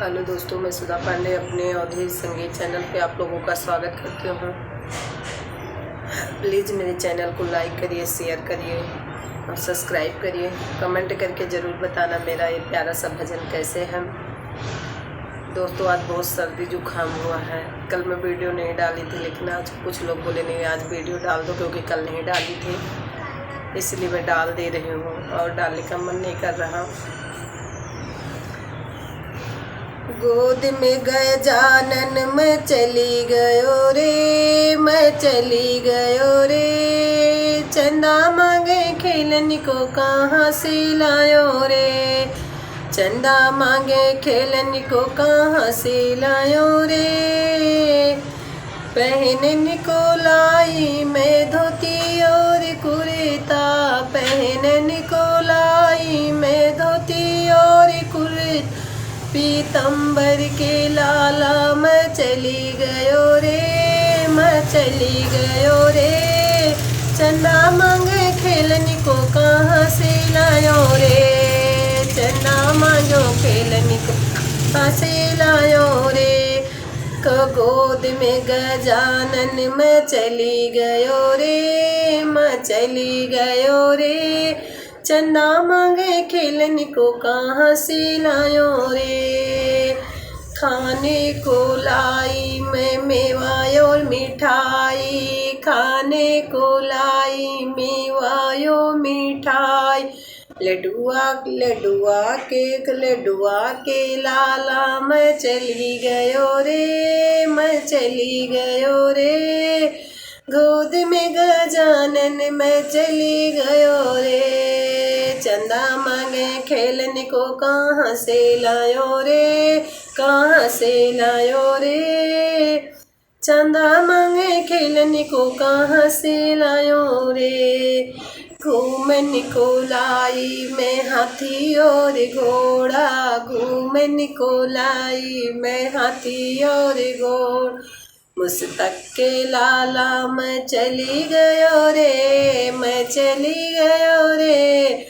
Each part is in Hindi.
हेलो दोस्तों, मैं सुधा पांडे अपने अवधेश संगीत चैनल पे आप लोगों का स्वागत करती हूँ। प्लीज़ मेरे चैनल को लाइक करिए, शेयर करिए और सब्सक्राइब करिए। कमेंट करके ज़रूर बताना मेरा ये प्यारा सा भजन कैसे है। दोस्तों, आज बहुत सर्दी जुकाम हुआ है। कल मैं वीडियो नहीं डाली थी, लेकिन आज कुछ लोग बोले नहीं आज वीडियो डाल दो, क्योंकि कल नहीं डाली थी, इसलिए मैं डाल दे रही हूँ और डालने का मन नहीं कर रहा। गोद में गए जानन मैं चली गयो रे, मैं चली गयो रे। चंदा मांगे खेलन को कहाँ से लायो रे, चंदा मांगे खेलन को कहाँ से लायो रे। पहनन को लाई मैं धोती और कुर्ता, पहनन को लाई मैं धोती और कुर्ता। पीतंबर के लाला मैं चली गयो रे, मैं चली गयो रे। चंदा मांगे खेलन को कहाँ से लायो रे, चंदा मांगो खेलन को कहाँ से लायो रे। गोद में गजानन मैं चली गयो रे, मैं चली गयो रे। चंदा मांगे खेलन को कहाँ से लायो रे। खाने को लाई मैं मेवा और मिठाई, खाने को लाई मेवा और मिठाई। लड्डुआ के लाला मैं चली गयो रे, मैं चली गयो रे। गोद में गजानन मैं चली गयो रे। चंदा मांगे खेलन को कहाँ से लायो रे, कहाँ से लायो रे। चंदा मांगे खेलन को कहाँ से लायो रे। घूमन को लाई मैं हाथी और घोड़ा, घूमन को लाई मैं हाथी और घोड़ा। मुस्तक के लाला मैं चली गयो रे, मैं चली गयो रे।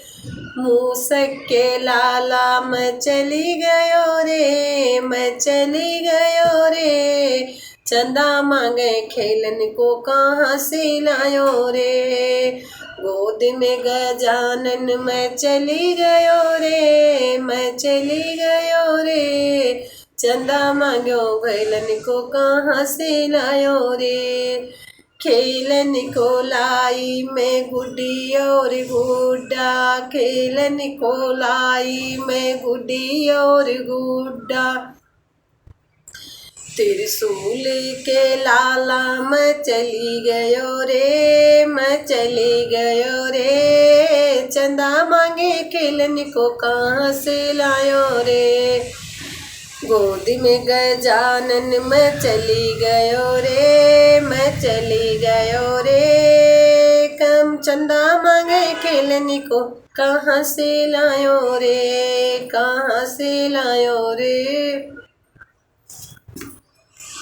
मूसक के लाला मैं चली गयो रे, मैं चली गयो रे। चंदा मांगे खेलन को कहाँ से लायो रे। गोद में गजानन मैं चली गयो रे, मैं चली गयो रे। चंदा मांगो खेलन को कहाँ से लायो रे। खेलन को लाई मैं गुड्डी और गुड्डा, खेलन को लाई मैं गुड्डी और गुड्डा। त्रिशूल के लाला मैं चली गयो रे, मैं चली गयो रे। चंदा मांगे खेलन को कहाँ से लायो रे। गोद में गजानन मैं चली गयो रे, मैं चली गयो रे। कम चंदा मांगे खेलन को कहाँ से लायो रे, कहाँ से लायो रे।